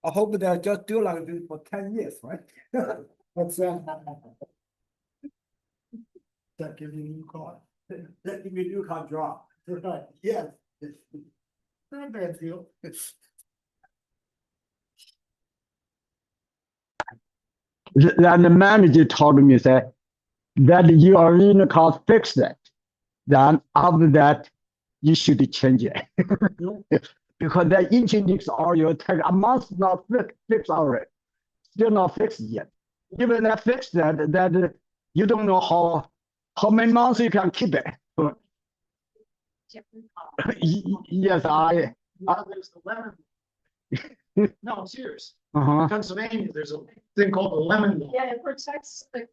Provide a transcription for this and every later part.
I hope they'll just do like this for 10 years, right? What's that give you a new car? That give me a new car draw. Right, yes. Not a bad deal. Then the manager told me that your original car fixed it. Then after that, you should change it. Because the engine leaks oil take a month not fix already. Still not fixed yet. Even that fixed that you don't know how many months you can keep it. Yes, Now there's the lemon. No, I'm serious. uh-huh. In Pennsylvania, there's a thing called the lemon law. Yeah, it protects the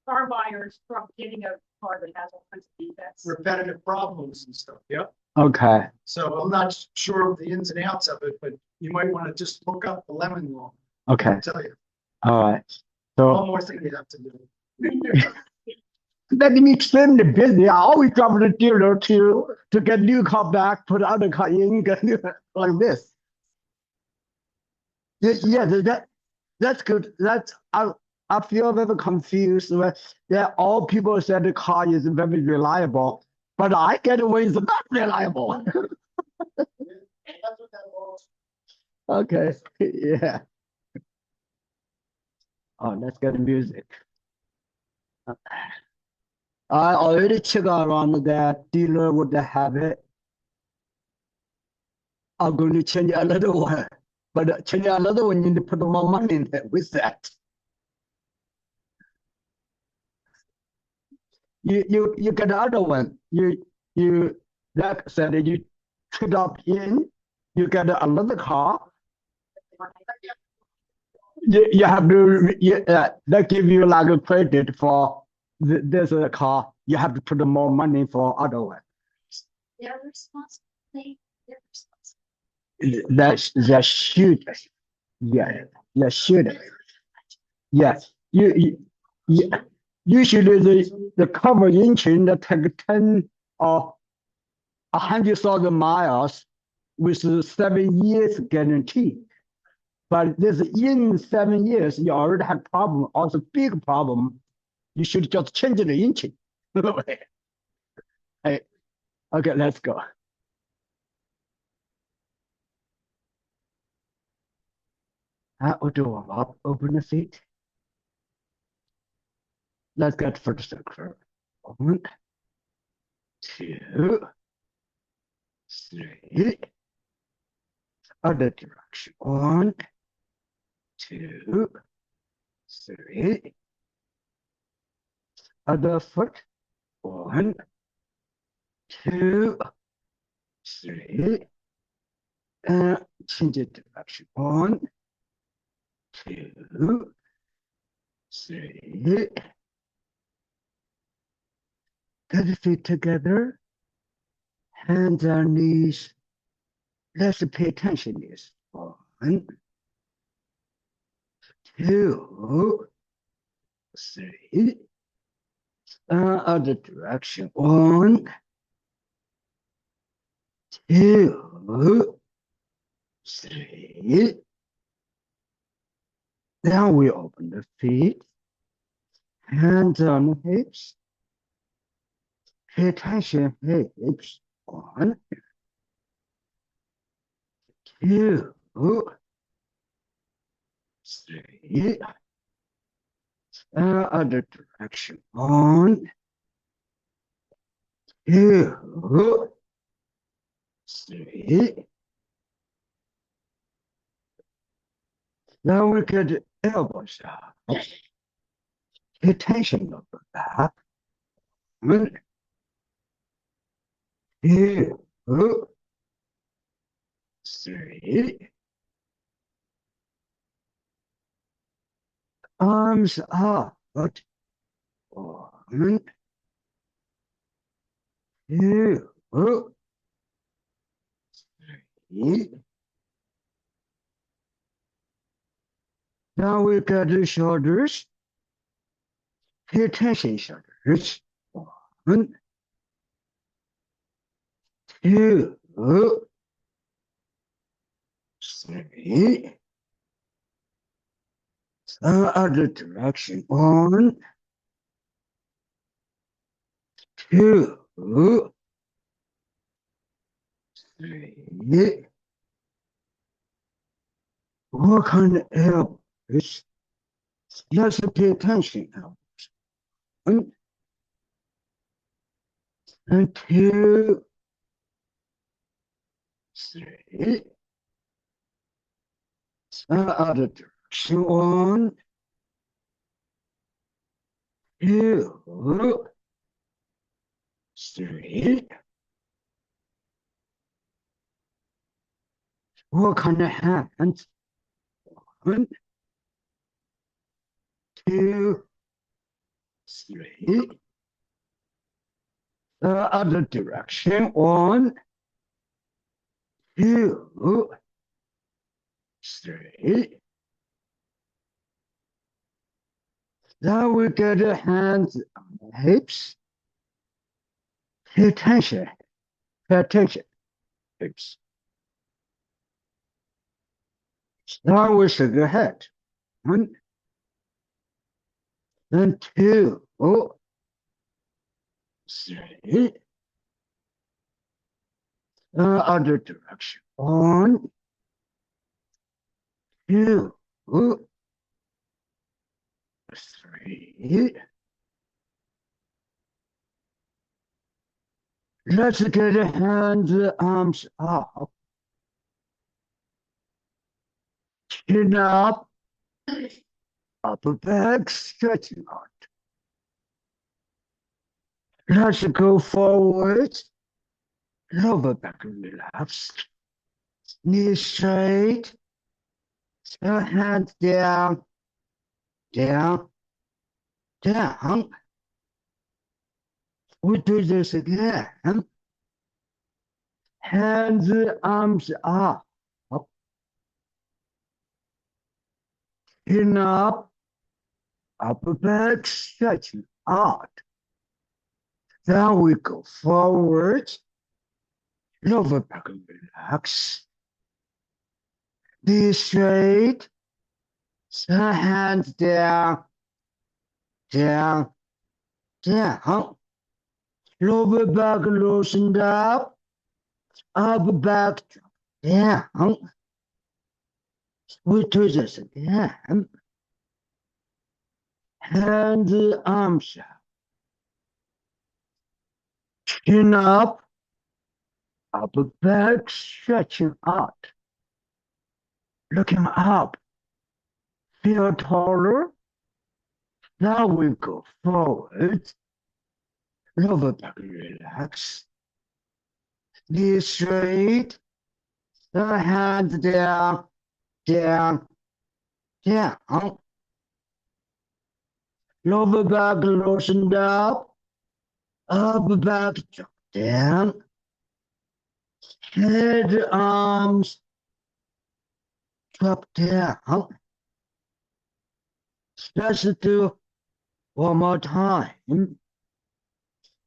car buyers from getting a car that has all kinds of defects. Repetitive problems and stuff. Yep. Okay. So I'm not sure of the ins and outs of it, but you might want to just look up the lemon law. Okay. I'll tell you. All right. One So more thing you have to do. let me explain the business. I always come to the dealer to get new car back, put other car in, get new, like this. Yeah, that's good. I feel very confused. Yeah, all people said the car is very reliable, but I get away it's not reliable. That's what that law is. Okay, yeah. Oh, let's get music. I already checked around that dealer would have it. I'm going to change another one, but change another one, you need to put more money in there with that. You get another one. You that said you trade up in, you get another car. You have to they give you like a credit for there's a car. You have to put more money for other one. They're responsible. They're responsible. That should, yeah, that should, yes. Yeah. Usually the cover engine that take 10 or 100,000 miles with 7 years guarantee. But this in 7 years, you already have problem, also big problem. You should just change the engine. Hey, okay, let's go. I'll do open the seat. Let's get first circle. 1, 2, 3. Other direction. 1, 2, 3. Other foot. 1, 2, 3. Change the direction. 1, 2, 3. Get the feet together. Hands on knees. Let's pay attention to this. 1, 2, 3. Other direction. 1, 2, 3. Now we open the feet. Hands on the hips. Pay attention, hips. 1, 2, 3. Other direction. 1, 2, 3. Now we get the elbows up. Pay attention of the back. 1, 2, 3. Arms up. 1, 2, 3. Now we got the shoulders. Pay attention, shoulders. 1, 2, 3. Other direction. 1, 2, 3. What kind of elbows? Let's pay attention. Elbows. 1 and 2, 3. Other direction. 1, 2, 3. What kind of hands? 1, 2, 3. Other direction. 1, 2, 3. Now we get the hands on the hips. Pay attention. Pay attention. Hips. Now we shake the head. 1 and 2, 3. Other direction. 1, 2, 3. Let's get the hands, arms up. Chin up. Upper back stretching out. Let's go forward. Lower back relaxed. Knees straight. Hands down. Down. Down. We do this again. Hands, arms up. Chin up. Upper back stretching out. Then we go forward. Lower back relax. Knees straight. Hands down. Down. Down. Lower back loosened up. Upper back down. We do this again. Hands, arms up. Chin up. Upper back stretching out. Looking up. Feel taller. Now we go forward. Lower back relax. Knees straight. Hands down. Down. Down. Lower back loosened up. Upper back down. Head, arms drop down. Let's do one more time.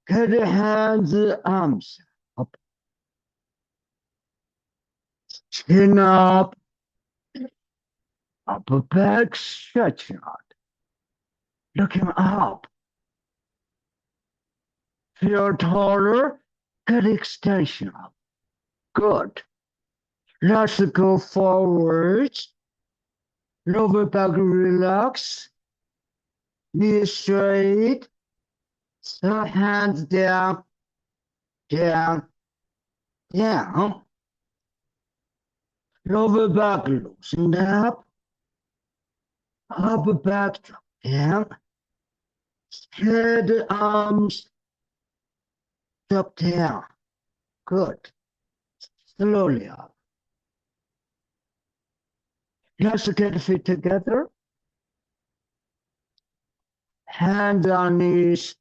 Get the hands, arms up. Chin up. Upper back stretching out. Looking up. Feel taller. Get extension up. Good. Let's go forward. Lower back relax. Knees straight. Hands down. Down. Down. Lower back loosened up. Upper back drop down. Head, arms drop down. Good. Slowly up. Let's get the feet together. Hands on knees.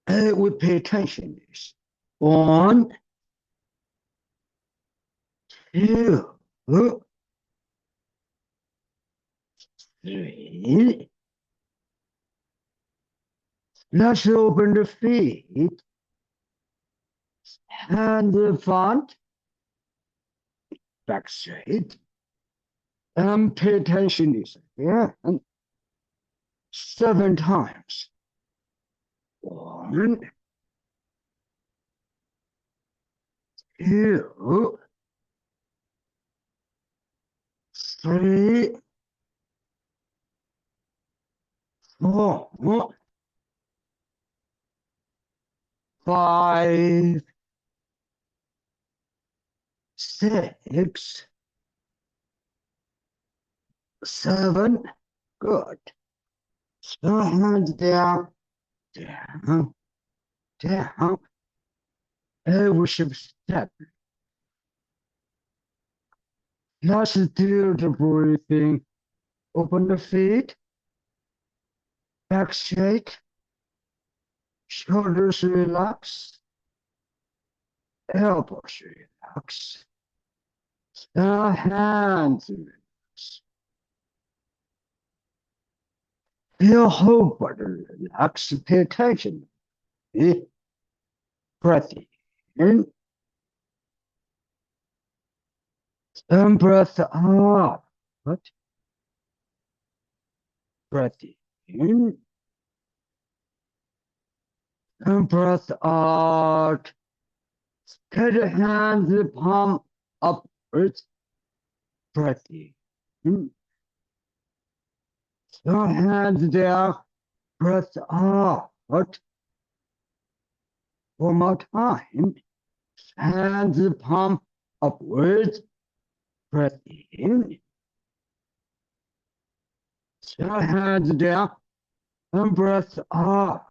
We pay attention to this. 1, 2, 3. Let's open the feet. Hand in front. Back straight. And pay attention to this. Yeah, and 7 times. 1, 2, 3, 4, 5, 6, 7. Good. So hands down, down, down. We should step. Let's do the breathing. Open the feet. Back straight. Shoulders relax. Elbows relax. Hands relax. Feel whole body relax. Pay attention. Breath in. And breath out. What? Breath in. And breath out. Get the hands palm upwards. Breath in. So hands down. Breath out. One more time. Hands palm upwards. Breath in. So hands down. And breath out.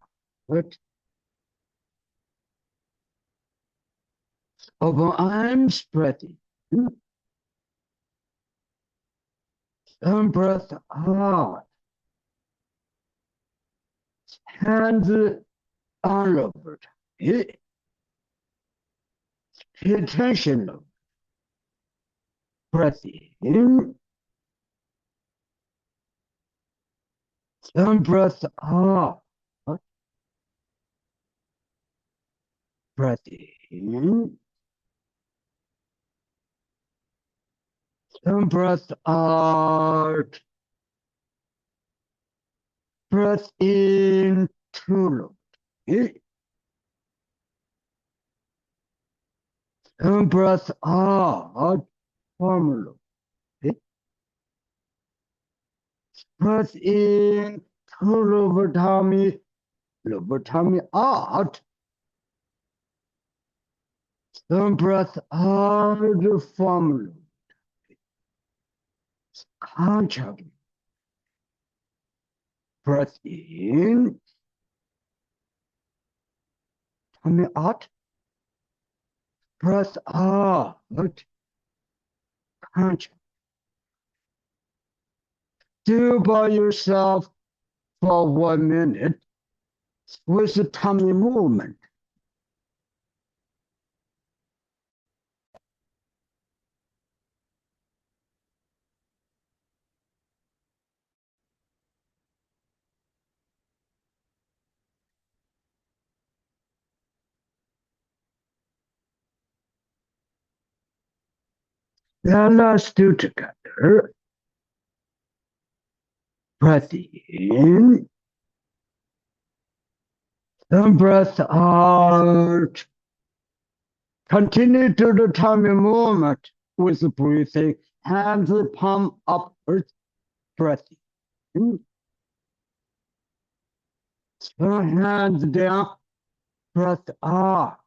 Open arms. Breath in. And breath out. Hands all over. Pay attention. Breath in. And breath out. Breath in. And breath out. Breath in too long. And breath out. Formula. Breath in through lower tummy out. And breath out. Formula. Conscious. Breath in. Tummy out. Breath out. Conscious. Do by yourself for 1 minute with the tummy movement. Now let's do together. Breath in. And breath out. Continue to the tummy movement with the breathing. Hands palm upwards. Breath in. Hands down. Breath out.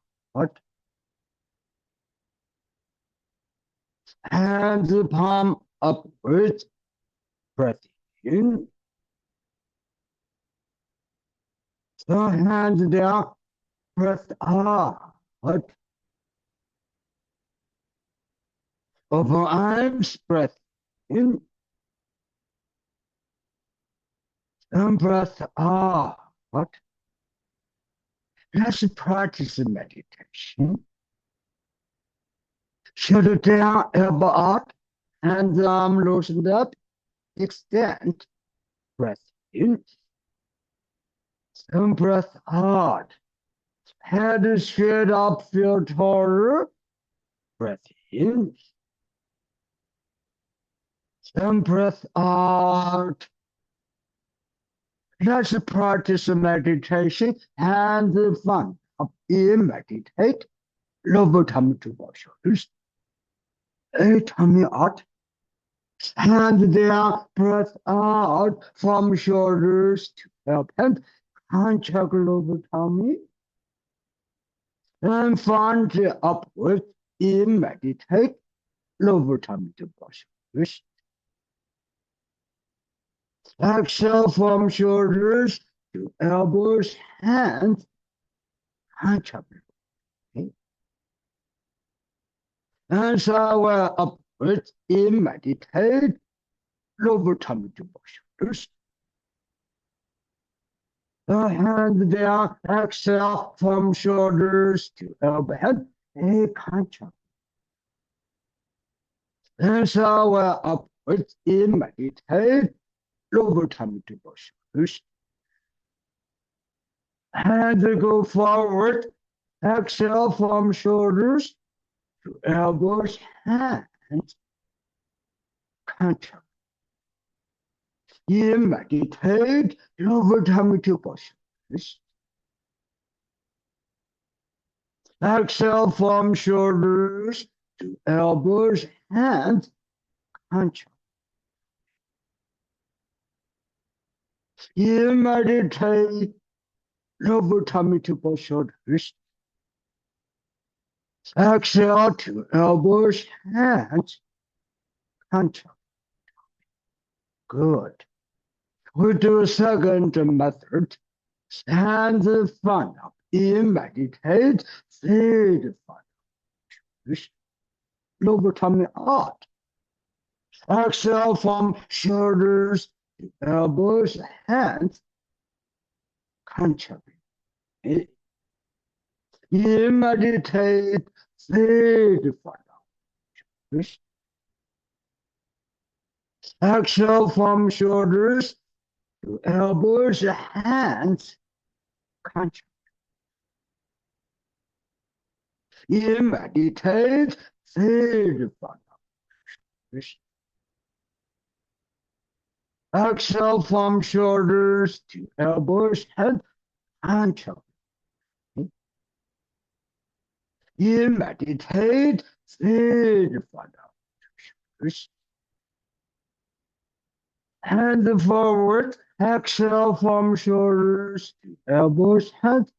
Hands palm upwards. Breath in. Hands down. Breath out. Open arms. Breath in. And breath out. Let's practice meditation. Shoulder down, elbow out, hands arm loosened up, extend. Breath in. And breath out. Head is straight up, feel taller. Breath in. And breath out. Let's practice meditation and the fun of in meditate. Lower tummy to both shoulders. A tummy out. And down, breath out from shoulders to help hand. Contract lower tummy. And front upward in meditate. Lower tummy to both shoulders. Exhale from shoulders to elbows, hands, contract. Okay. And so upwards in meditate. Lower tummy to both shoulders. Hand down, exhale from shoulders to elbow head, a contract. And so upwards in meditate, lower tummy to both shoulders. Hands go forward, exhale from shoulders to elbows, hands, contract. In meditate, lower tummy to both shoulders. Exhale from shoulders to elbows, hands, contract. In meditate, lower tummy to both shoulders. Exhale to elbows, hands, contract. Good. We do a second method. Stand the front up. In meditate, third front up. Lower tummy out. Exhale from shoulders to elbows, hands, contract. In meditate, third front up. Exhale from shoulders to elbows, hands, contract. In meditate, third front up. Exhale from shoulders to elbows, head, contract. In meditate, third front up. Hand forward, exhale from shoulders to elbows, head,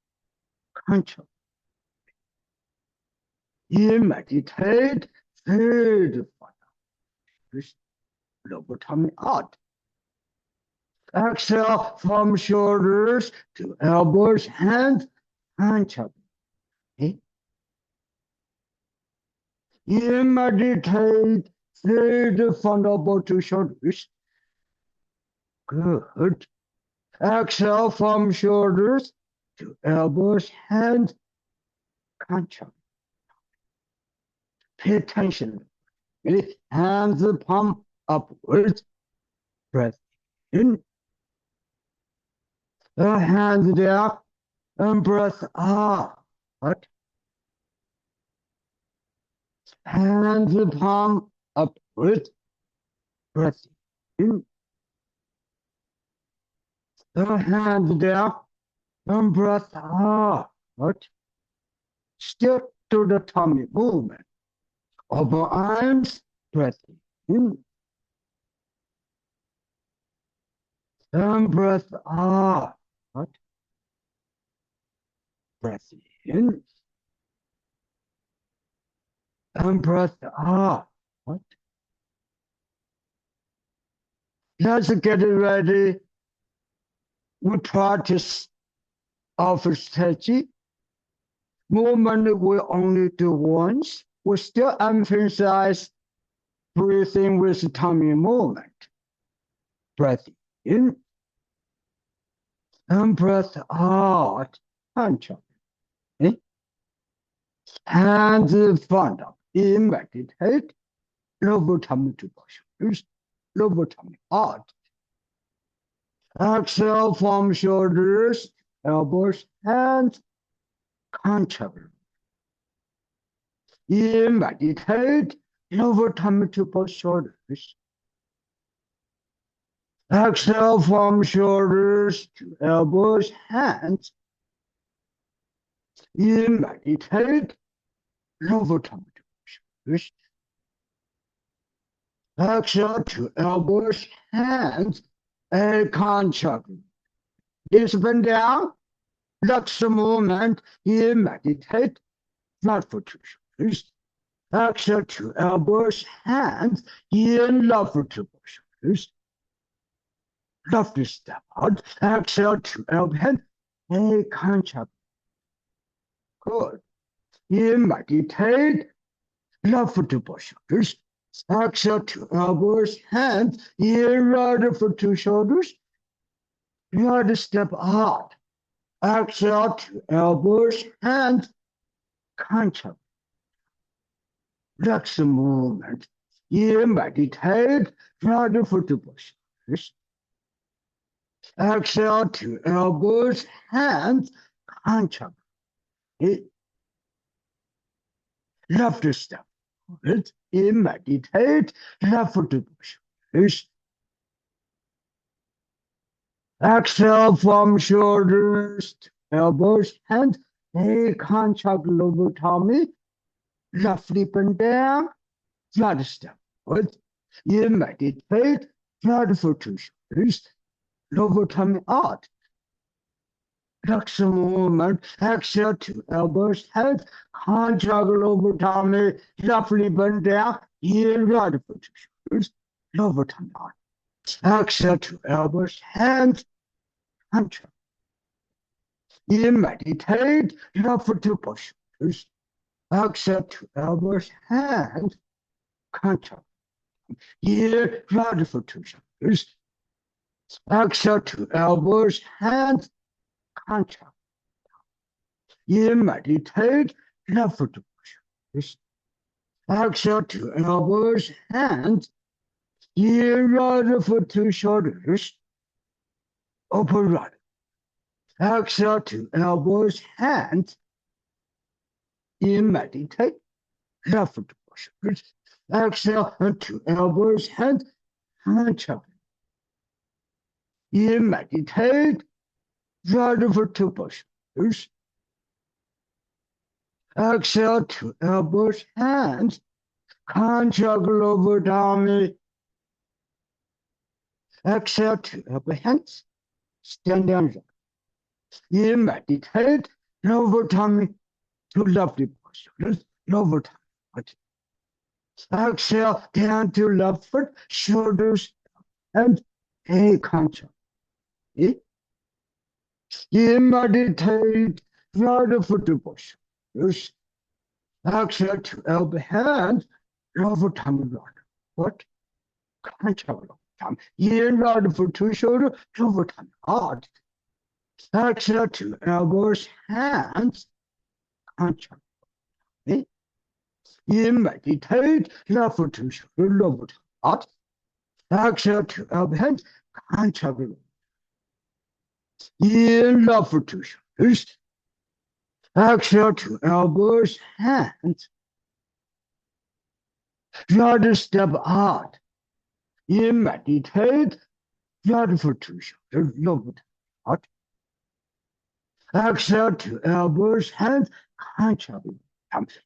contract. In meditate, third front up. Lower tummy out. Exhale from shoulders to elbows, hands, contract. Okay. In meditate, third front elbow to shoulders. Good. Exhale from shoulders to elbows, hands, contract. Pay attention. Okay. Hands palm upwards. Breath in. Hands down and breath out. Hands palm upwards. Breath in. Hands down and breath out. Still to the tummy movement. Over arms, breath in. And breath out. Breath in. And breath out. Let's get ready. We practice office Tai Chi. Movement we only do once. We still emphasize breathing with tummy movement. Breath in and breath out. Contract. Okay. Hands front up. In meditate. Lower tummy to both shoulders. Lower tummy out. Exhale from shoulders, elbows, hands, contract. In meditate, lower tummy to both shoulders. Exhale from shoulders to elbows, hands. In meditate, lower tongue to shoulders. Exhale to elbows, hands, and contact. This one down, relax the movement. In meditate, flat for 2 shoulders. Exhale to elbows, hands, in lower to shoulders. Left step out. Exhale to elbow, hand, and contact. Good. In meditate, left foot to both shoulders. Exhale to elbows, hands, in right for 2 shoulders. Right step out. Exhale to elbows, hands, contact. Relax the movement. In meditate, right foot to both shoulders. Exhale to elbows, hands, contact. Left step. In meditate, left foot to push. Exhale from shoulders to elbows, hands, contact lower tummy, left hip and down, flat step. In meditate, flat for 2 shoulders, lower tummy out. Relax the movement. Exhale to elbows, head, contact lower tummy, left hip and down, in right for 2 shoulders, lower tummy out. Exhale to elbows, hands, contact. In meditate, left for 2 shoulders. Exhale to elbows, hands, contact. In right for 2 shoulders. Exhale to elbows, hands, contact. In meditate, left foot to shoulders. Exhale to elbows, hands. In right foot to shoulders. Open right. Exhale to elbows, hands. In meditate, left foot to shoulders. Exhale to elbows, hands, contact. In meditate, right foot to shoulders. Exhale to elbows, hands, contact lower tummy. Exhale to elbow, hands, stand down. In meditate, lower tummy to left shoulders, lower tummy. Exhale down to left foot, shoulders, and contact. In meditate, right foot to shoulders. Exhale to elbow, hands, lower tummy, right. What? Contact lower tummy. In right for 2 shoulders, lower tummy out. Exhale to elbows, hands, contact. In meditate, left for 2 shoulders, lower tummy out. Exhale to elbow, hands, contact. In left for 2 shoulders. Exhale to elbows, hands. Right step out. In meditate, right for 2 shoulders, lower out. Exhale to elbows, hands, contact.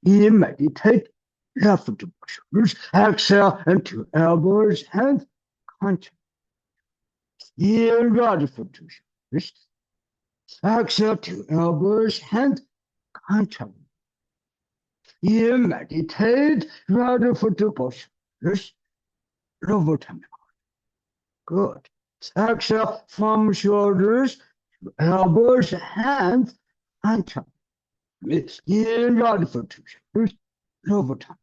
In meditate, left for 2 shoulders. Exhale into elbows, hands, contact. In right for 2 shoulders. Exhale to elbows, hands, contact. In meditate, right foot to shoulders, lower tummy. Good. Exhale from shoulders to elbows, hands, contact. In right foot to shoulders, lower tummy.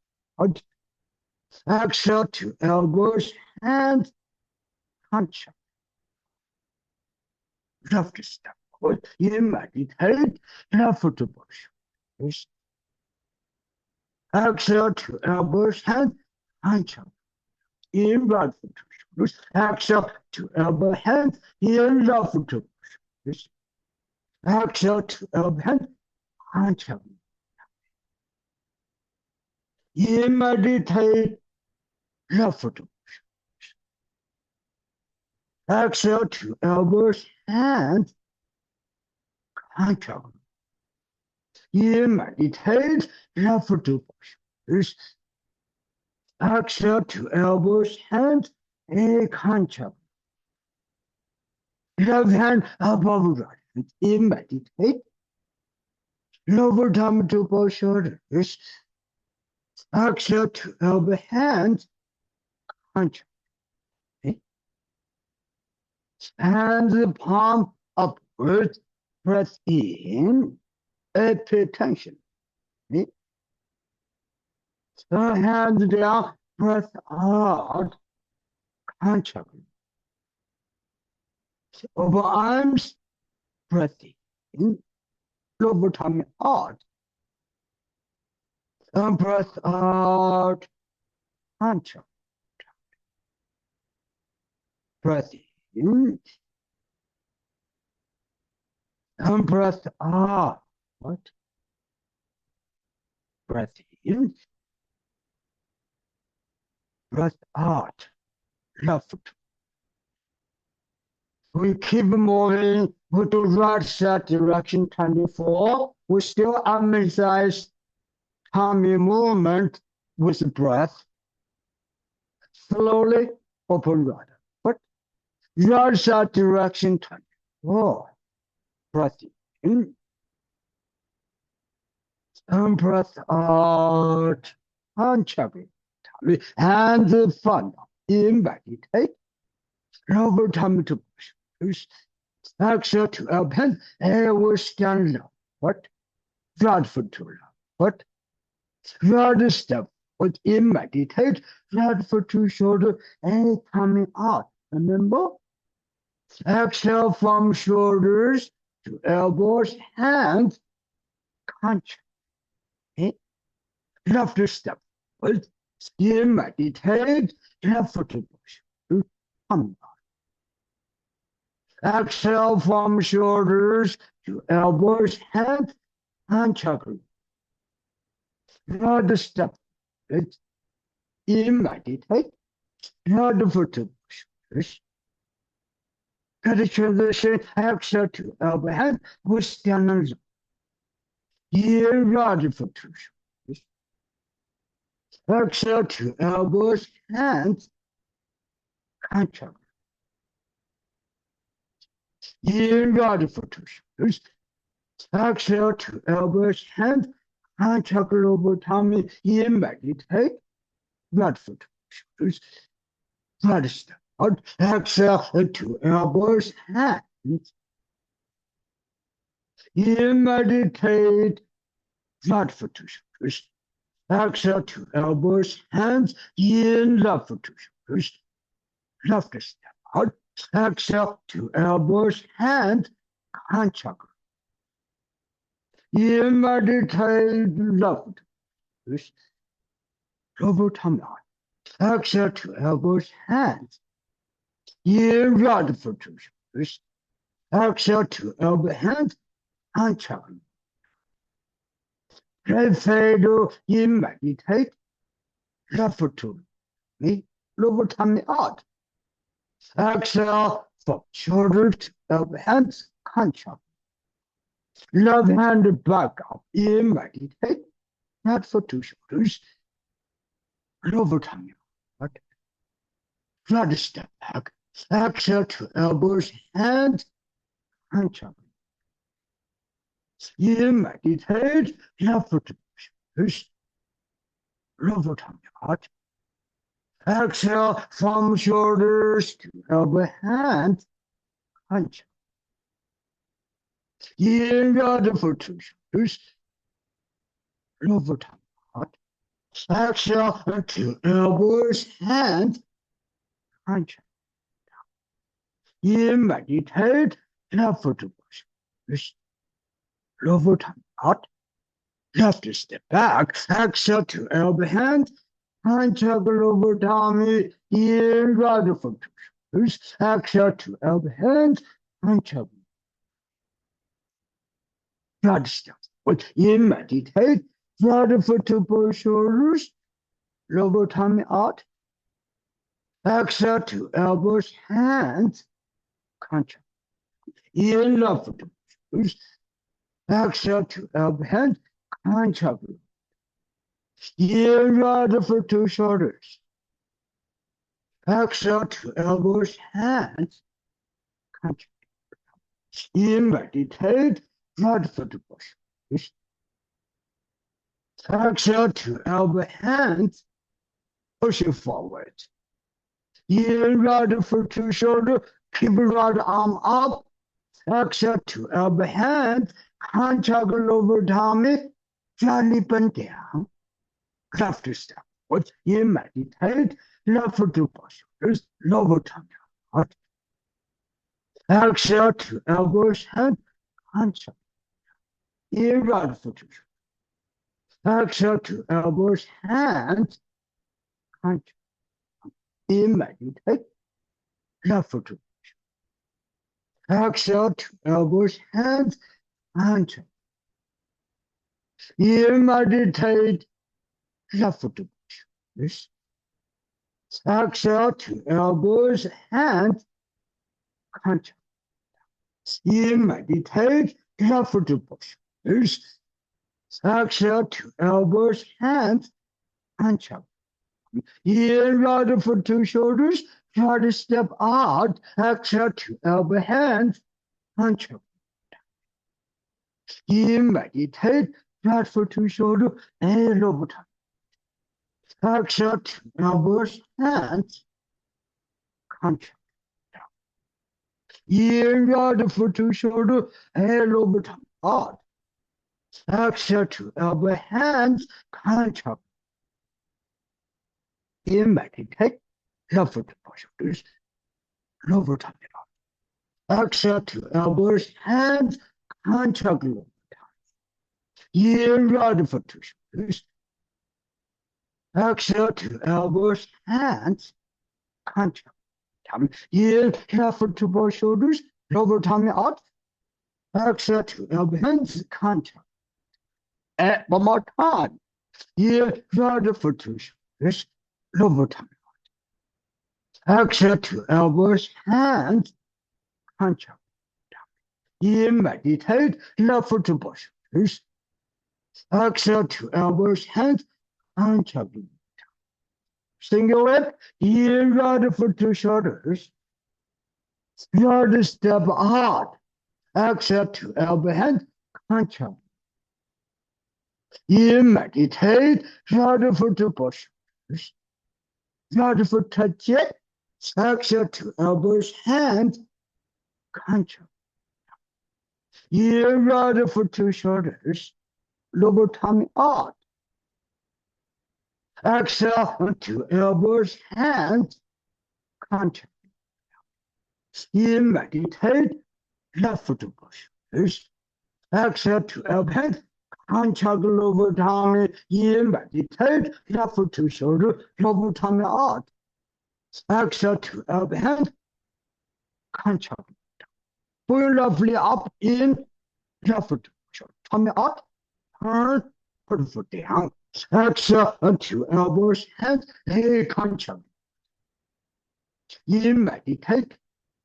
Exhale to elbows, hands, contact. Left step. In meditate, left foot to shoulders. Exhale to elbows, hands, contact. In right foot to shoulders. Exhale to elbow, hands, in left foot to shoulders. Exhale to elbow, hands, contact. In meditate, left foot to shoulders. Exhale to elbows, hands, contract. You meditate, left foot to push. Exhale to elbows, hands, a contract. Left hand above right hand. You meditate. Lower down to both shoulders. Exhale to elbow, hands, contract. And the palm upwards, breath in, pay attention. Okay? So hands down, breath out, contract. Over arms, breath in, lower tummy out. And breath out, contract. Breath in, and breath out. What? Breath in, breath out. Left. We keep moving with the right side direction 24. We still emphasize tummy movement with breath. Slowly open right. But right side direction 24. Breath in. And breath out. And check it. And the fun. In meditate. Lower tummy to push. Exhale to up hand. And we stand up. What? Right foot to left. What? Right step. But in meditate. Right foot to shoulder. And coming out. Remember? Exhale from shoulders to elbows, hands, contract. Okay? Left step. But in meditate. Left foot to push. Come out. Exhale from shoulders to elbows, hands, and chakra. Right step. It's in meditate. Right foot to push. Get a transition. Exhale to elbow, hand. We stand on the here, right foot to push. Exhale to elbows, hands, and chakra. Here, right foot to push. Exhale to elbows, hands, and chakra over tummy. Here, meditate. Right foot to push. Right step. Out. Exhale to elbows, hands. Here, meditate. Right foot to push. Exhale to elbows, hands. Here, left foot to push. Left step. Out. Exhale to elbows, hands, and chakra. You meditate left. Push. Lower tummy out. Exhale to elbows, hands. You right foot to push. Exhale to elbow, hands, and chakra. Right side, you meditate. Left foot to me. Lower tummy out. Exhale from shoulders to elbow, hands, contract. Left hand back up. In meditate. Right foot to shoulders. Lower tummy out. Right step back. Exhale to elbows, hands, and chakra. In meditate. Left foot to shoulders. Lower tummy out. Exhale from shoulders to elbow, hand, and in right foot to shoulders, lower tummy out. Exhale to elbows, hand, and in meditate. Left foot to shoulders, lower tummy out. Left step back. Exhale to elbow, hand. And chakra over tummy, in right foot to shoulders. Exhale to elbow, hands, and chakra. Right step. But in meditate, right foot to both shoulders, lower tummy out. Exhale to elbows, hands, contract. Inhale for 2 shoulders. Exhale to elbow hand, contract. Inhale for 2 shoulders. Exhale to elbows, hands, contract. Meditate, right foot push. Exhale to elbow, hands, pushing forward. Right for 2 shoulder, keep right arm up. Exhale to elbow, hands, contract lower tummy, gently bend down. Left step. What you meditate, left foot shoulders, lower tummy. Out. Exhale to elbows, hand, contract. Right foot shoulders. Exhale to elbows, hands, contract. Meditate, left foot. Exhale to elbows, hands, contract. Meditate, left foot. This. Exhale to elbows, hands, contract. Meditate, left foot. This. Exhale to elbows, hands, contract. Right for 2 shoulders, try to step out. Exhale to elbow, hands, contract. Meditate, right for 2 shoulders, and over time. Exhale to elbows, hands, contract. Right for 2 shoulders, and over time. Out. Exhale to elbow, hands, contract. Meditate, left foot shoulders, lower tummy out. Exhale to elbows, hands, contract lower tummy. Right foot to shoulders. Exhale to elbows, hands, contract tummy. Left foot to both shoulders, lower tummy out. Exhale to elbow, hands, contract. And one more time. Right foot to shoulders, lower tummy out. Exhale to elbows, hands, contract. Meditate, left foot to both shoulders. Exhale to elbows, hands, contract. Single leg, right foot to shoulders. Right step out. Exhale to elbow, hands, contract. Meditate, right foot to both shoulders. Right foot touch it. Exhale to elbows, hands, contract. Right foot to shoulders, lower tummy out. Exhale to elbows, hands, contract. Meditate, left foot to shoulders. Exhale to elbow, hands, contract lower tummy. Meditate, left foot to shoulder, lower tummy out. Exhale to elbow, hand, contract. Pull roughly up in, left foot, tummy out, turn, put foot down. Exhale to elbows, hands, contract. Meditate,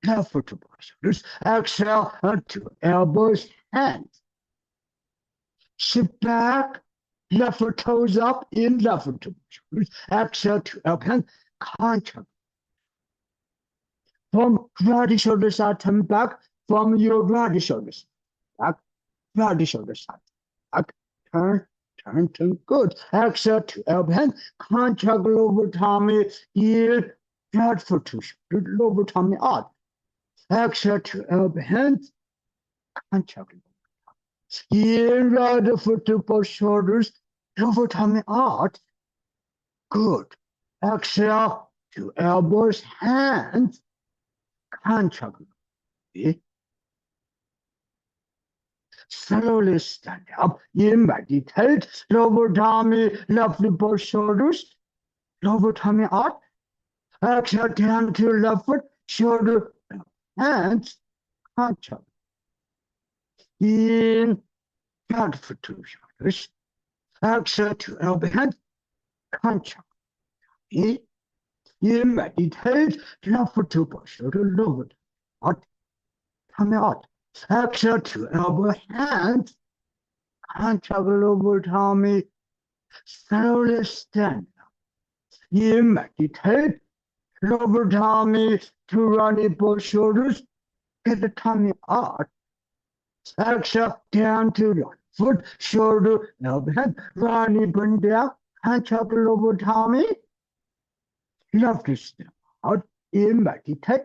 left foot to shoulders. Exhale to elbows, hands. Sit back, left foot toes up, in left foot to shoulders. Exhale to elbow, hand, contract. From right shoulder side, turn back. From your right shoulder side, back. Right shoulder side, back. Turn. Good. Exhale to elbow, hand. Contract lower tummy. Here. Right foot to shoulder. Lower tummy out. Exhale to elbow, hand. Contract. Here. Right foot to both shoulders. Lower tummy out. Good. Exhale to elbows, hands. Contract. Slowly stand up. Meditate. Lower tummy, left both shoulders. Lower tummy out. Exhale down to left foot, shoulder, hands, contract. In, right foot to shoulders. Exhale to elbow, hand, contract. In, meditate, left foot to both shoulder, lower out. tummy out. Exhale to elbow, hands. Contract lower tummy. Slowly stand up. You meditate. Lower tummy to run both shoulders. Get the tummy out. Exhale down to your foot, shoulder, elbow, hand. Run bring down. Contract lower tummy. Left step out. You meditate.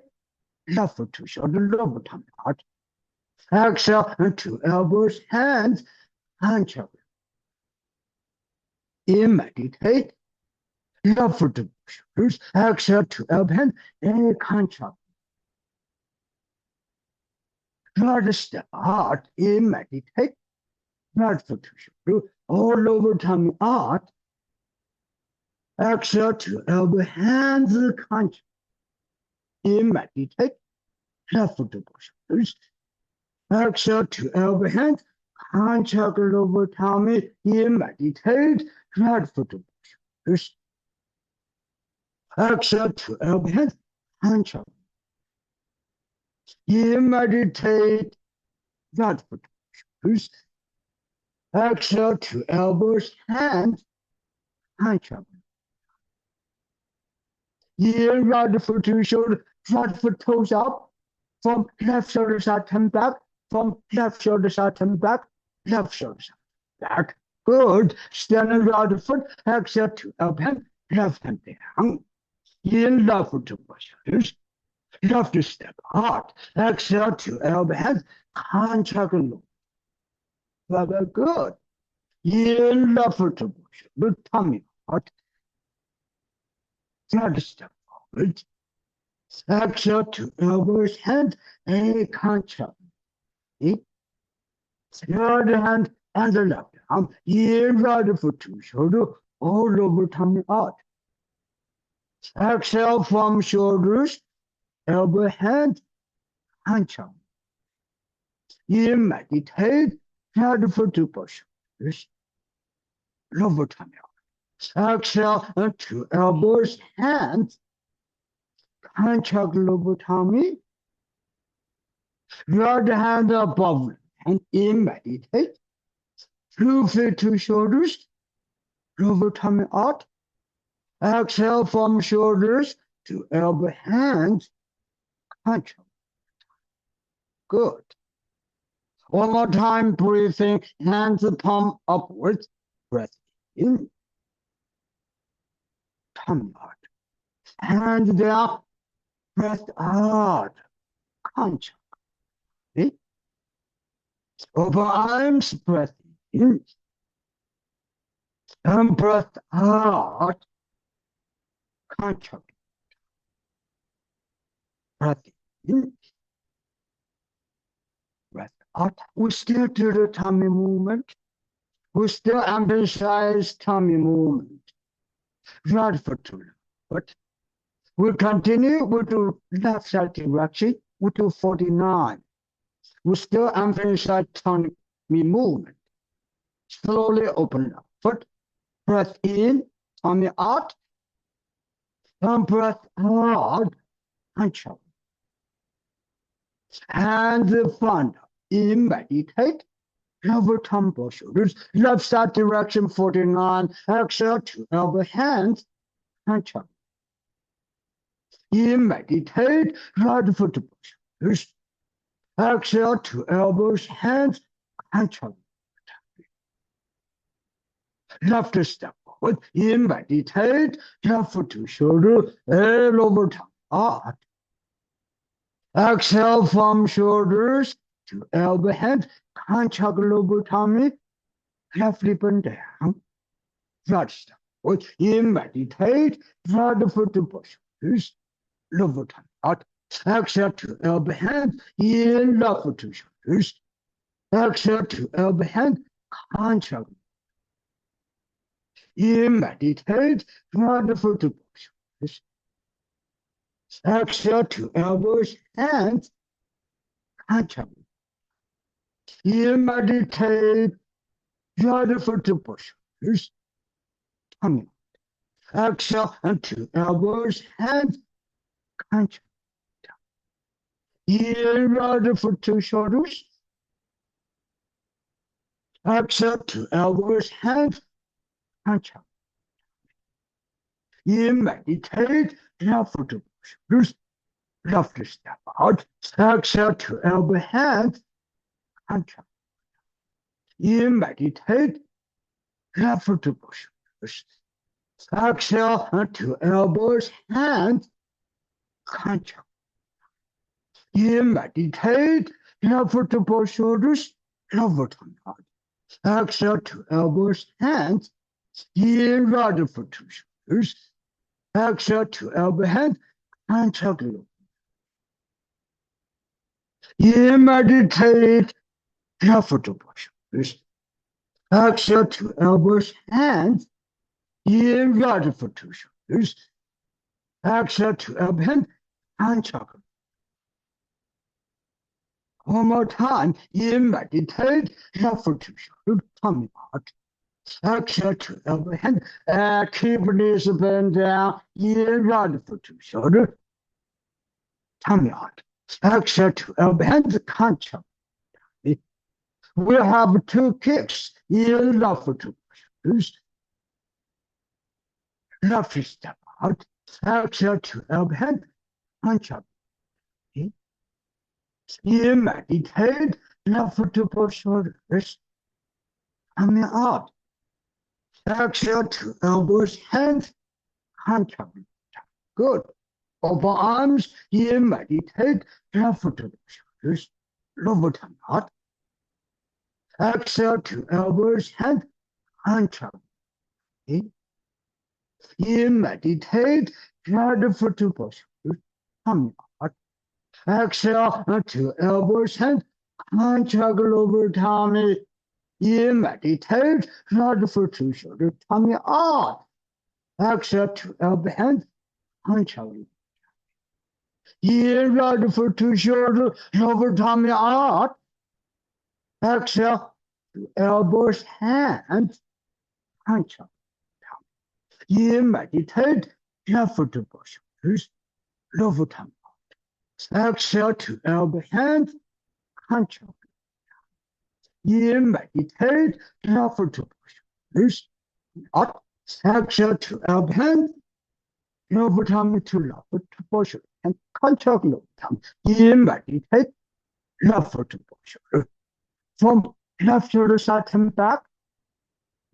Left foot to shoulder, lower tummy out. Exhale into elbows, hands, contract. You meditate. Left foot to shoulders. Exhale to elbow, hand, and contract. Right step out. You meditate. Right foot to shoulder. All over tummy out. Exhale to elbow, hands, contract. You meditate. Left foot to shoulders. Exhale to elbow, hands. Contract over tummy. You meditate. Right foot to shoulders. Exhale to elbow, hands. Contract. You meditate. Right foot to shoulders. Exhale to elbows, hands. Contract. You right foot to shoulder. Right foot toes up. From left shoulder side, turn back. From left shoulder side, turn back. Left shoulder side, back. Good. Stand on right foot. Exhale to elbow, hand. Left hand down. In left foot to shoulders. Left step out. Exhale to elbow, hand. Contract low. Very good. In left foot to shoulder. Tummy out. Right step forward. Exhale to elbows, hand, and contract. The other hand and the left arm. In right foot to shoulder, all over tummy out. Exhale from shoulders, elbow, hand, contract. You meditate, right foot to shoulders, lower tummy out. Exhale to elbows, hands, contract lower tummy. Right hand above and in meditate. Through feet to shoulders, lower tummy out. Exhale from shoulders to elbow, hands, contract. Good. One more time, breathing, hands palm upwards, breath in, tummy out. Hands down, breath out, contract. Okay? Open arms, breath in, and breath out, contract. Breath in, breath out. We still do the tummy movement. We still emphasize tummy movement. Right foot to left foot. We continue with the left side direction. We do 49. We still emphasize tummy movement. Slowly open up foot. Breath in, tummy out. And breath out. Contract. Hands front. In meditate. Lower tumble shoulders. Left side direction 49. Exhale to elbow, hands. Contract. In meditate. Right foot to shoulders. Exhale to elbows, hands. Contract. Left step forward. In meditate. Left foot to shoulder. And over tongue out. Exhale from shoulders to elbow, hand. Contract lower tummy. Left lip and down. Right step forward. In meditate. Right foot to shoulders. Lower tummy out. Exhale to elbow, hand. In left foot to shoulders. Exhale to elbow, hand. Contract. In meditate. Right foot to shoulders. Exhale to elbows, hands, contract. In meditate. Right foot to shoulders. Tummy. Exhale into elbows, hands, contract. In rather for two shoulders. Exhale to elbows, hands, and chop. In meditate, left for two shoulders. Left to step out. Exhale to elbow, hands, and chop. In meditate, left for two shoulders. Exhale to elbows, hands, and chop. In meditate, left for two shoulders. Lower tongue out. Exhale to elbows, hands. In rather for two shoulders. Exhale to elbow, hands, and chop. In meditate, comfortable shoulders. Exhale to elbows, hands. In rather for two shoulders. Exhale to elbow, hands, and chop. One more time. In meditate, for two shoulders, tummy out. Exhale to elbow, hand. Keep knees bend down. In rather for two shoulders, tummy out. Exhale to elbow, hand, can't chop. We have two kicks. In left for two shoulders. Left step out. Exhale to elbow, hand, can't chop. In meditate, left for two shoulders, coming out. Exhale to elbows, hands, hand chop. Good. Open arms, in meditate, left for two shoulders, lower tongue out. Exhale to elbows, hands, hand chop. In meditate, left for two shoulders, coming out. Exhale to elbows, hands, hand chop over tummy. In meditate, right for two shoulders, tummy out. Exhale to elbow, hands, hand chop. In right for two shoulders, lower tummy out. Exhale to elbows, hands, hand chop. In meditate, right for two shoulders, lower tummy out. Exhale to elbow, hands, hand chop. In meditate, right for two shoulders, out. Exhale to elbow, hands, lower tummy to lower to posture, and contact lower tummy. In meditate, left for two shoulder. From left shoulder side, turn back.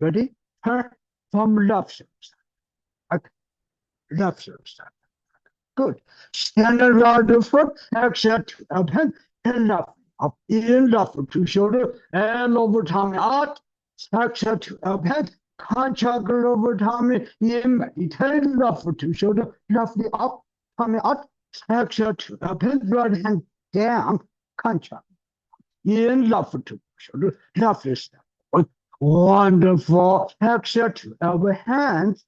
Ready? Turn from left shoulder side. Left shoulder side. Good. Stand around the foot. Exhale to elbow, hand, and left. Up in left for two shoulder, and lower tummy out. Exhale to elbow, hand. Contact lower tummy. In meditate, left for two shoulder. Left up, tummy out. Exhale to elbow, hand, right hand down. Contact. In left for two shoulder. Left step. Wonderful. Exhale to elbow, hands.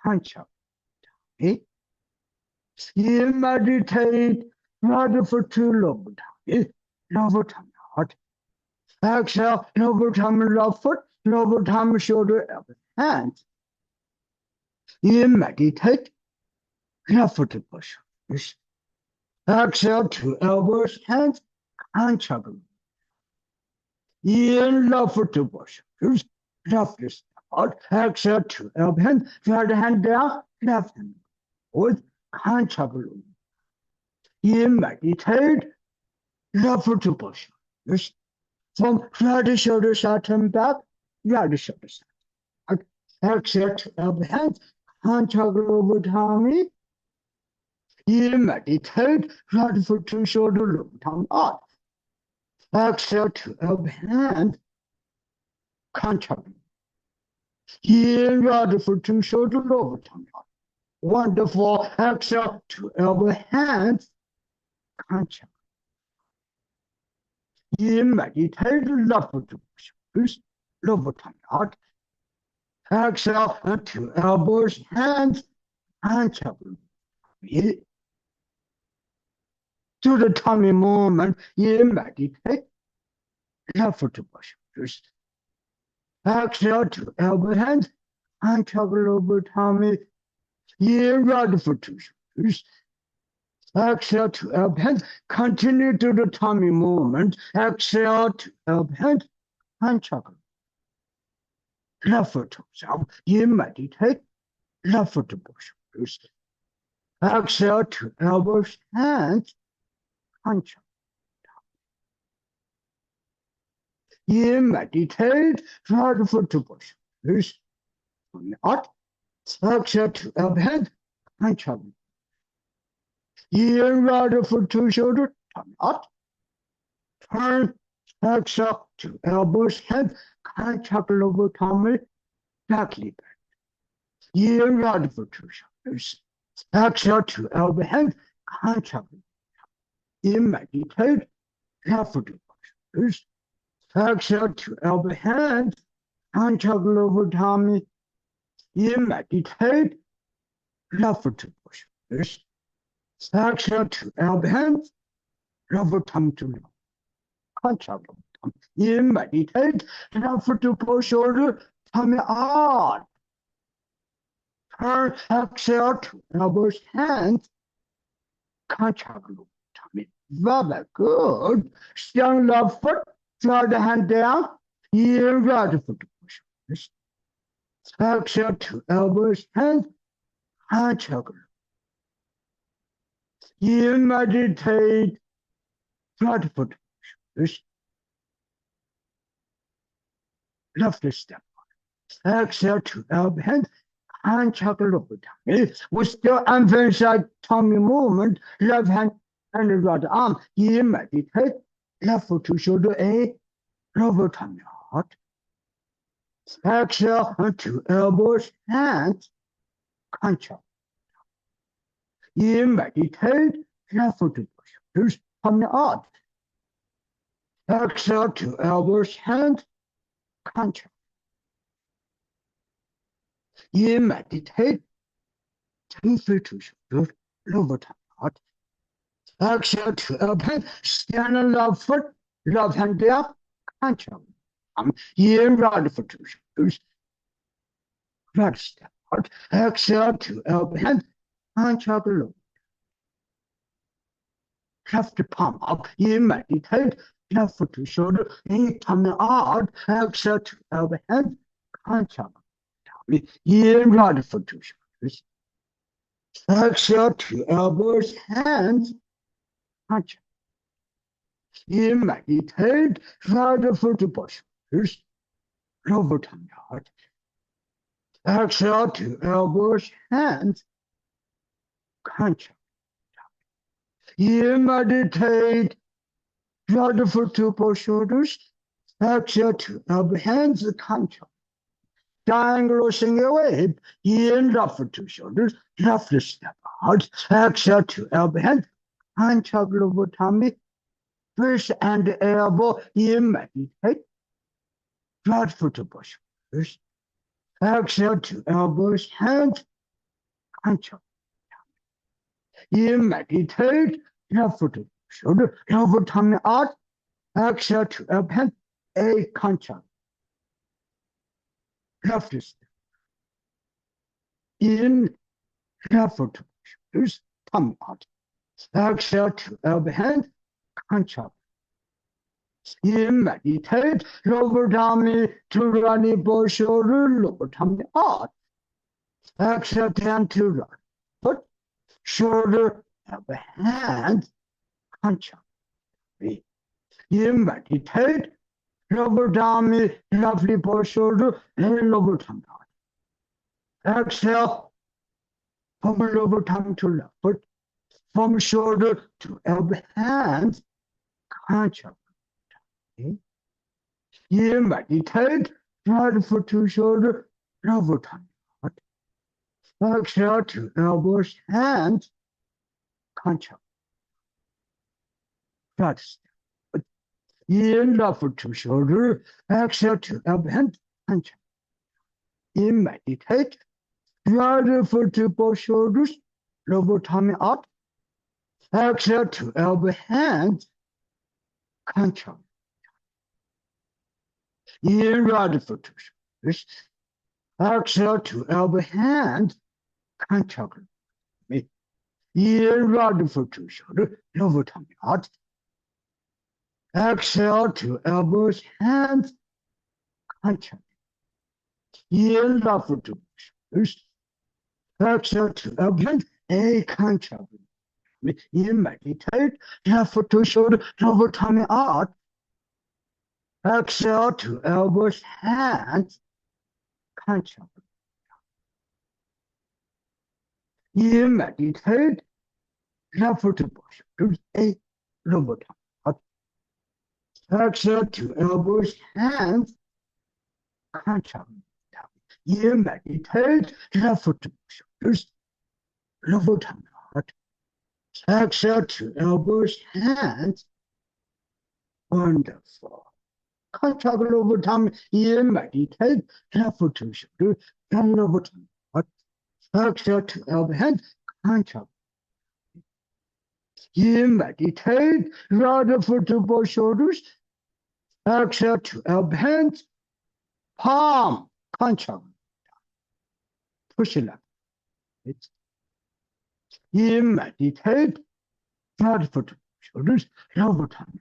Contact. Okay. In meditate, right for two lower tummy. Lower tummy out. Exhale, lower tummy left foot, lower tummy shoulder, elbow, hands. In meditate, left foot to push. Exhale to elbows, hands, and chop. In left foot to push. Left step out. Exhale to elbow, hand, right hand down, left hand with hand chop. In meditate, left foot to push. From right shoulder side, turn back, right shoulder side. Exhale to elbow, hands, hand toggle over tummy. In meditate, right foot to shoulder, lower tongue out. Exhale to elbow, hand, contact. In right foot to shoulder, lower tongue out. Wonderful. Exhale to elbow, hands, contact. In meditate, left foot to shoulders, lower tongue out. Exhale to elbows, hands, and chop. To the tummy movement, in meditate, left foot to shoulders. Exhale to elbow, hands, and chop over tummy. In right foot to shoulders. Exhale to elbow hand. Continue to the tummy movement. Exhale to elbow hand. Hand chakra. Left foot toes out. You meditate. Left foot to push. Exhale to elbows, hands, hand chakra. You meditate. Right foot to push. Out. Exhale to elbow hand. Hand chakra. You right foot to shoulder. Tummy out. Turn. Exhale to elbows, hand, hand chakra over tummy. Back leg. You right foot to shoulders. Exhale to elbow, hand, hand chakra. You meditate. Left foot to shoulders. Exhale to elbow, hand, hand chakra over tummy. You meditate. Left foot to shoulders. Exhale to elbow, hand, left tummy to left. Hand chakra. You meditate. Left foot to push shoulder. Tummy out. Turn. Exhale to elbows, hands. Hand chakra. Tummy. Very good. Stand left foot. Draw the hand down. You right foot to push shoulders. Exhale to elbows, hands. Hand chakra. You meditate. Right foot to shoulders. Left step. Exhale to elbow, hand, hand chakra over tummy. We still emphasize tummy movement. Left hand and the right arm. You meditate. Left foot to shoulder A. Lower tummy out. Exhale to elbows, hands, hand chakra. You meditate. Left foot to shoulders. Tummy out. Exhale to elbows, hands, hand chakra. You meditate. 2 feet to shoulders, lower tummy out. Exhale to elbow hand. Stand on left foot, left hand down, hand chakra. You right foot to shoulders. Right step out. Exhale to elbow hand, hand chakra lower. Left palm up. You meditate. Left foot to shoulder. You tummy out. Exhale to elbow hand, hand chakra. You right foot to shoulders. Exhale to elbows, hands, hand chakra. You meditate. Right foot to shoulders. Lower tummy out. Exhale to elbows, hands, hand chakra. You meditate. Right foot to shoulders. Exhale to elbow, hands, hand chakra. Triangle single wave. In left foot to shoulders. Left step out. Exhale to elbow, hand chakra over tummy. Wrist and elbow. You meditate. Right foot to shoulders. Exhale to elbows, hands, hand chakra. You meditate. Left foot to shoulder. Lower tummy out. Exhale to elbow, hand, a hand chakra. Left step. In left foot to shoulders, tummy out. Exhale to elbow, hand, hand chakra. You meditate. Lower tummy to right both shoulder, lower tummy out. Exhale down to right foot, shoulder, elbow, hand, hand chakra. You meditate. Lower tummy, lovely both shoulder, and lower tummy out. Exhale. From lower tummy to left foot, from shoulder to elbow, hand, hand chakra. You meditate. Right foot to shoulder, lower tummy out. Exhale to elbows, hands, hand chakra. Right step. In left foot to shoulder. Exhale to elbow, hand chakra. You meditate. Right foot to both shoulders, lower tummy out. Exhale to elbow, hand, hand chakra. In right foot to shoulders. Exhale to elbow, hand, hand chakra. In, right foot to shoulder, lower tummy out. Exhale to elbows, hands, contract. In, left foot to shoulders. Exhale to elbows, a contract. In, meditate, left foot to shoulder, lower tummy out. Exhale to elbows, hands, contract. In, meditate, left foot to shoulders, a lower tummy out. Exhale to elbows, hands, contract. In, meditate, left foot to shoulders, lower tummy out. Exhale to elbows, hands. Wonderful. Contract over time. In, meditate, left foot to shoulder, and over time. Exhale to elbow, hands. Contract. In, meditate, right foot to both shoulders. Exhale to elbow, hands. Palm. Contract. Push it up. In, meditate, right foot to shoulders, over time.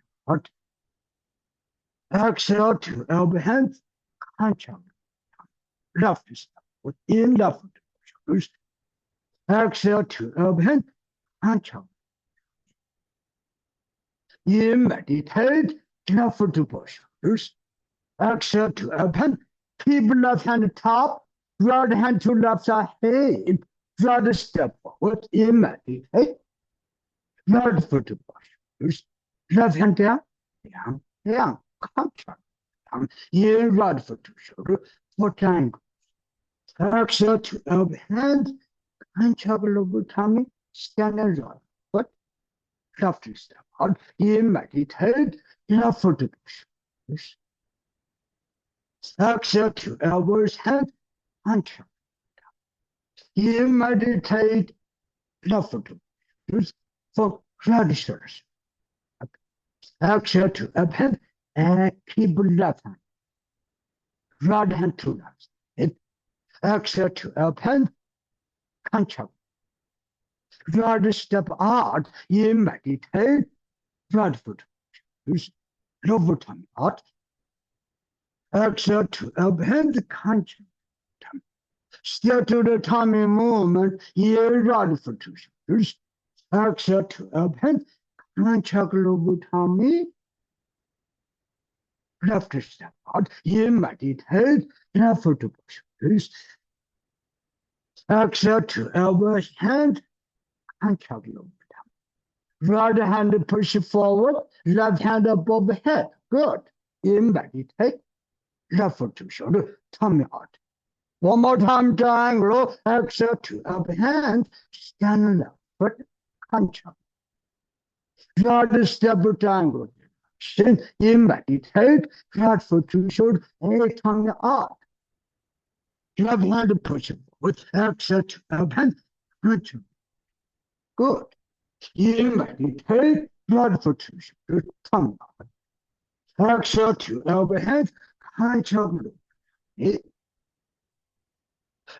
Exhale to elbow, hands, contract. Left step within left foot shoulders. Exhale to elbow, hands, contract. In, meditate, left foot to both shoulders. Exhale to elbow, hands. Keep left hand top, right hand to left side hip. Right step forward. In, meditate, right foot to both shoulders. Left hand down, down, down. Contract. In, right foot to shoulder, foot angle. Exhale to elbow, hand, contract over tummy, stand and right foot, left step out. In, meditate, left foot to shoulders. Exhale to elbows, hand, contract. In, meditate, left foot to shoulders, for right shoulders. Exhale to elbow, hand, and keep left hand. Right hand to left. Exhale to elbow, hand, contract. Right step out. In, meditate, right foot. Lower tummy out. Exhale to elbow, hand, contract. Still to the tummy movement. In, right foot to shoulders. Exhale to elbow, hand, contract lower tummy. Left step out. In, meditate, left foot to shoulders. Exhale to elbows, hand, contract lower tummy. Right hand push forward, left hand above head. Good. In, meditate, left foot to shoulder, tummy out. One more time, triangle. Exhale to elbow, hand, stand left foot, contract. Right step triangle. In, meditate, right foot to shoulder, and tongue out. Left hand push forward, exhale to elbow, hand, contract. Good. In, meditate, right foot to shoulder, tongue out. Exhale to elbow, hand, contract.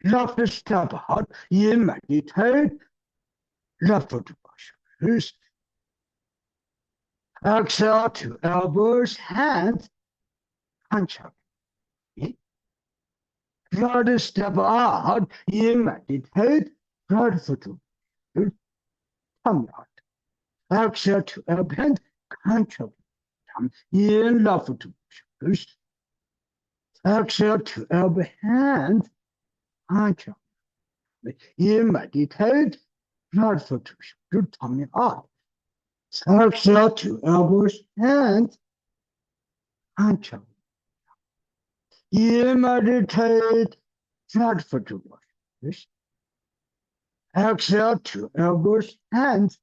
Left step out. In, meditate, left foot to shoulders. Exhale to elbows, hands, contract. Right step out. In, meditate, right foot to tongue out. Exhale to elbow, hand, contract. In, left foot to shoulders. Exhale to elbow, hand, contract. In, meditate, right foot to shoulder, tummy out. Exhale to elbows, hands, contract. In, meditate, right foot to shoulders. Exhale to elbows, hands,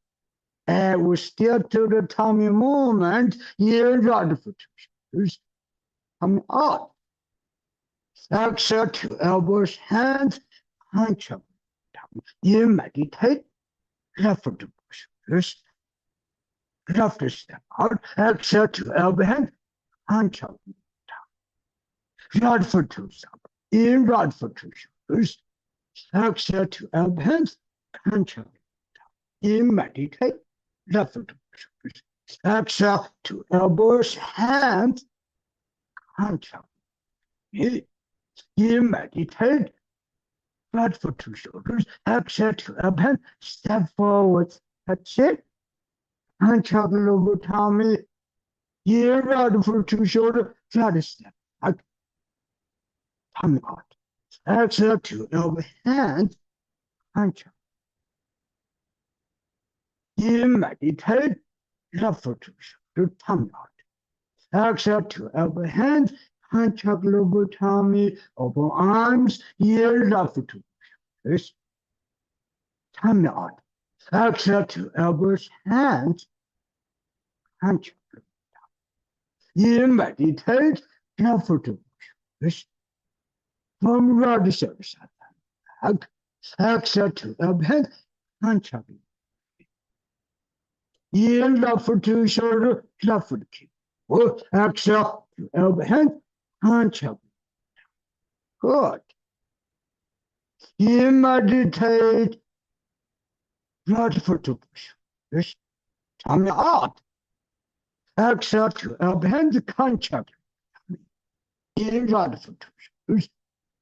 and we still to the tummy movement. In, right foot to shoulders, tummy out. Exhale to elbows, hands, contract. In, meditate, left foot to shoulders. Left step out. Exhale to elbow, hand, contract. Right foot to stop. In, right foot to shoulders. Exhale to elbow, hands, contract. In meditate, left foot to shoulders. Exhale to elbows, hands, contract. In meditate, right foot to shoulders. Exhale to up hand, step forward, touch it. Contract lower tummy. In right foot to shoulder, flat step out. Tummy out. Exhale to elbow, hands, contract. In meditate, left foot to shoulder, tummy out. Exhale to elbow, hands, contract lower tummy, open arms, ear left foot to shoulders, tummy out. Exhale to elbows, hands, contract. In meditate, left foot to shoulders, from right shoulder side back. Exhale to elbow, hands, contract. In left foot to shoulder, left foot kick. Exhale to elbow, hand, contract. Good. You meditate, right foot to push. Yes. Tummy out. Exhale to elbow, hand, contract. In right foot to push.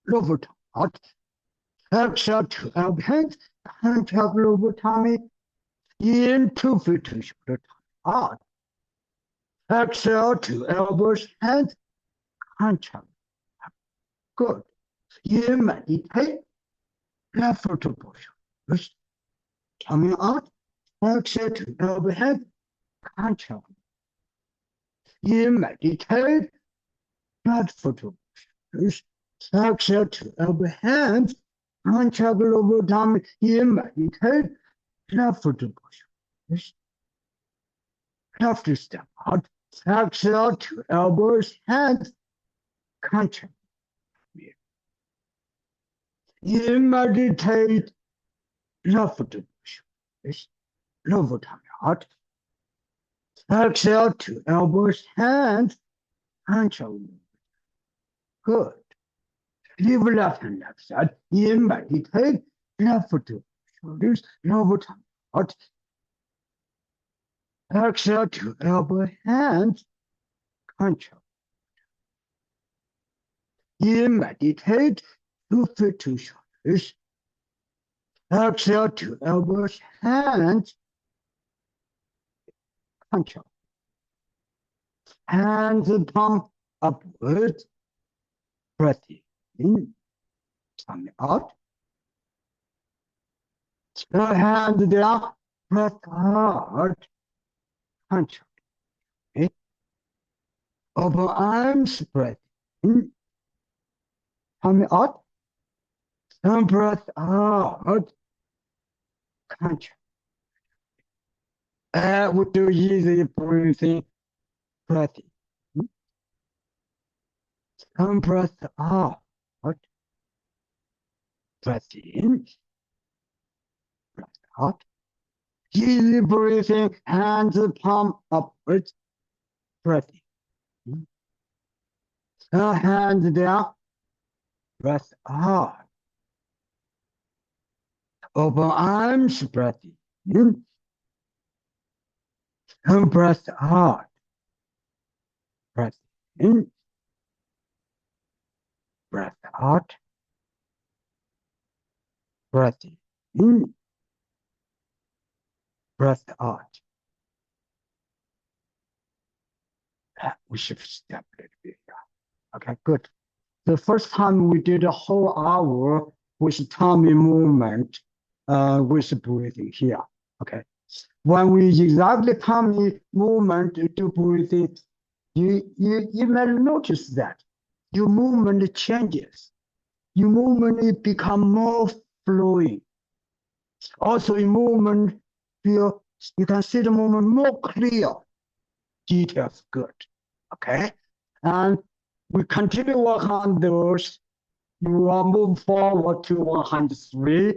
Lower tummy out. Exhale to elbow, hand, contract lower tummy. In 2 feet to shoulder, tummy out. Exhale to elbows, hands, contract. Good. You meditate, left foot to push. Yes. Tummy out. Exhale to elbow, head, contract. You meditate, right foot to push. Yes. Exhale to elbow, hands, contract lower tummy. You meditate, left foot to push. Yes. Left step out. Exhale to elbows, hands, contract. You meditate, left foot to push. Yes. Lower tummy out. Exhale to elbows, hands, contract. Good. Leave left hand left side. You meditate, left foot to shoulders, lower tummy out. Exhale to elbow, hands, contract. You meditate, 2 feet to shoulders. Exhale to elbows, hands, contract. Hands and palm upwards. Breath in, tummy out. Hand down, breath out. Contract. Okay. Open arms, breath in, tummy out. And breath out. Contract. We do easy breathing, breath in. And breath out. Breath in. Breath out. Easy breathing, hands palm upwards. Breath in. Hands down. Breath out. Open arms, breath in. And breath out. Breath in. Breath out. Breath in. Breath out. We should step a little bit. Okay, good. The first time we did a whole hour with tummy movement, with breathing here. Okay. When we exactly tummy movement do breathing, you may notice that your movement changes. Your movement become more flowing. Also, your movement feel, you can see the movement more clear. Details good. Okay. And we continue work on those. You will move forward to 103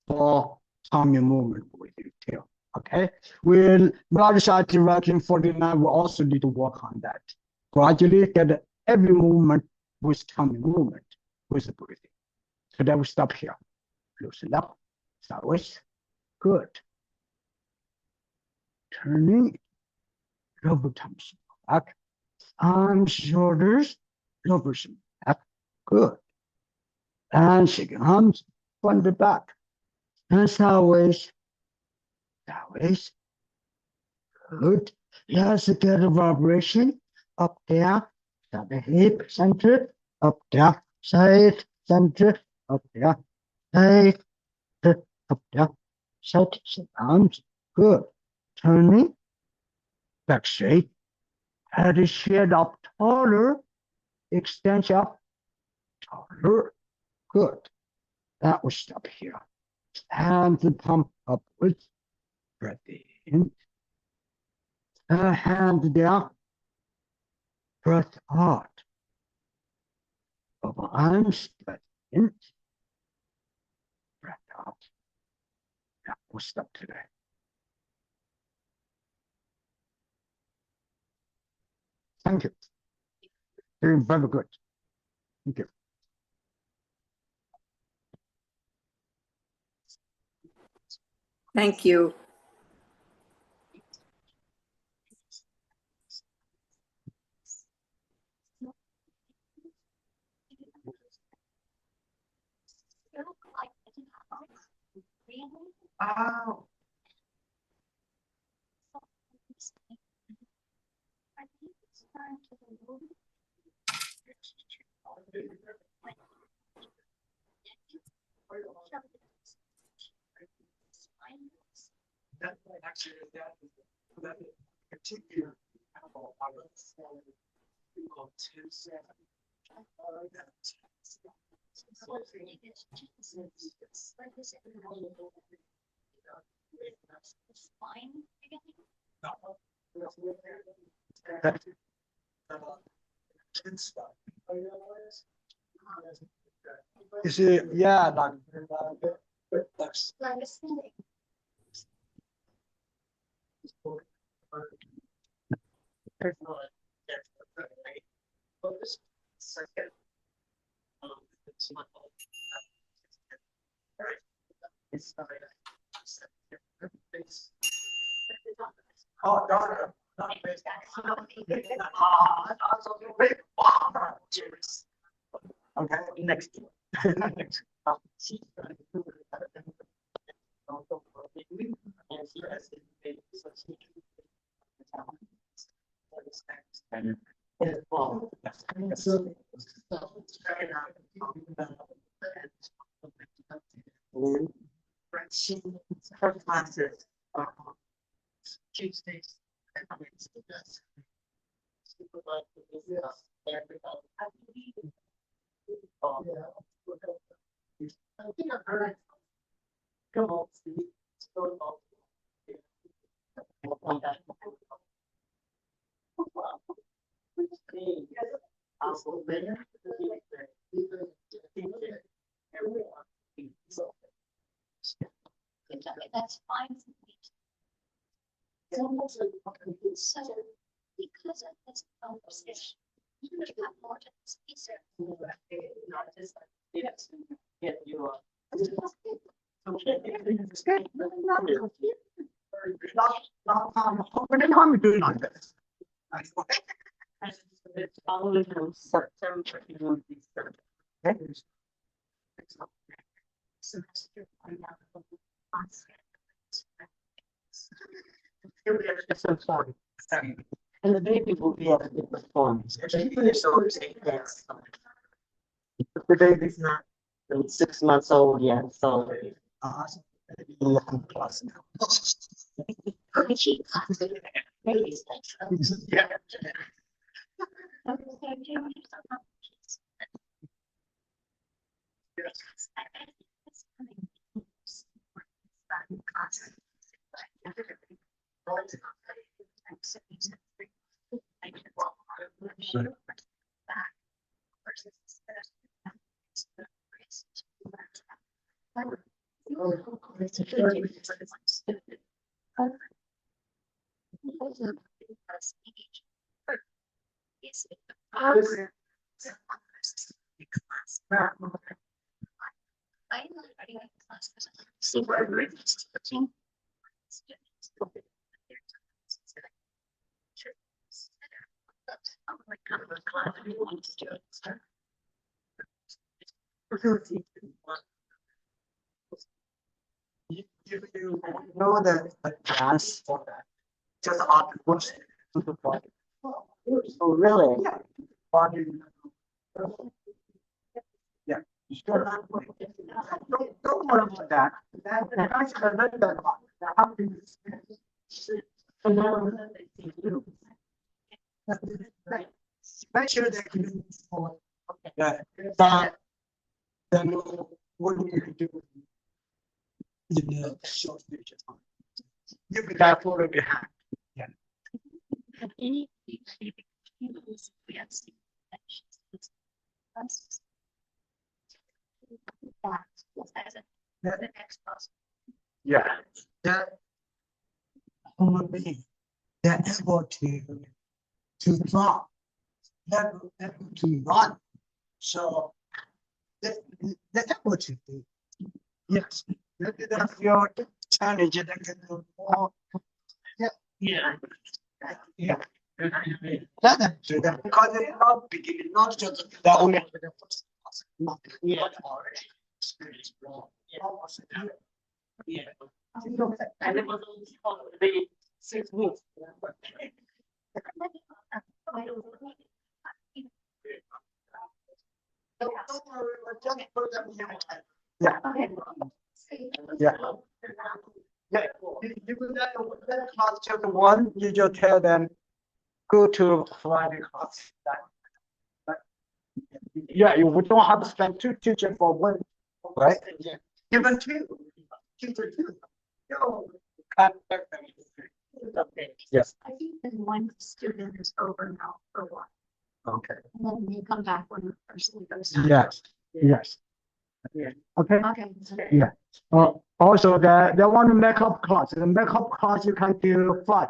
for tummy movement with detail. Okay. With right side direction 49, we also need to work on that. Gradually get every movement with tummy movement with the breathing. So that we stop here. Loosen up. Sideways. Good. turning, double times back, arms, shoulders, double back, good. And shaking arms from the back, and sideways, sideways, good. Let's get a vibration up there, at the hip center, up there, side, center, up there, side, up there, side, arms, good. Turning, back straight, head is shed up taller, extension up taller, good. That will stop here. Hands pump upwards, breath in, hand down, breath out. Of arms, breath in, breath out. That will stop today. Thank you. Doing very good. Thank you. Thank you. Wow. That actually that particular animal I was called 10-7. You see, yeah, like, Oh, darn okay, next. Her classes are on Tuesdays and Wednesdays. I think I've heard. Come on, Steve. That's fine. So, because of this conversation, you have more to speak. When did I'm doing like this? It's only from September to December. It's so sorry. And the baby will be at a different form. Yes. The baby's not 6 months old yet, so. Yeah. See where we're teaching. You know that the class for that, just afterwards to the body. Oh, really? Body. Yeah. Sure. Don't worry about that. That's another part. How do you- Make sure that you. Yeah. Then what do you do? In the short period of time. You can that follow behind. Yeah. That human being, they're able to drop, they're able to run. So they're able to do. Yes. That's your challenge. They can do more. Yeah. Yeah. Let them do that because they're not beginning, not just the only. Yeah. Yeah. And it was supposed to be 6 weeks. Yeah. Yeah. Yeah. You could that class just one, you just tell them, go to Friday class. Yeah, you don't have to spend two teachers for one, right? Yeah. Even two. Teacher two. No. Yes. I think that one student is over now for a while, Okay. and then they come back when the person goes. Yes, yes. Yeah. Okay, Okay. yeah. Also, they want to make up class. The make up class you can do five.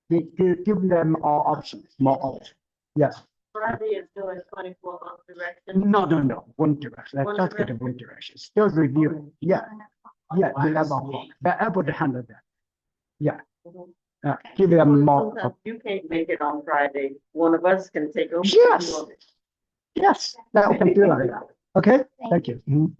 You give them all options, more options. Yes. Friday is doing 24 month direction. No. One direction. One Let's just get one direction. Still review. Yeah. Yeah, they have a work. They're able to handle that. Yeah. Give them more. Sometimes you can't make it on Friday. One of us can take over. Yes. Yes, that we can do like that. Okay, thank you. Mhm.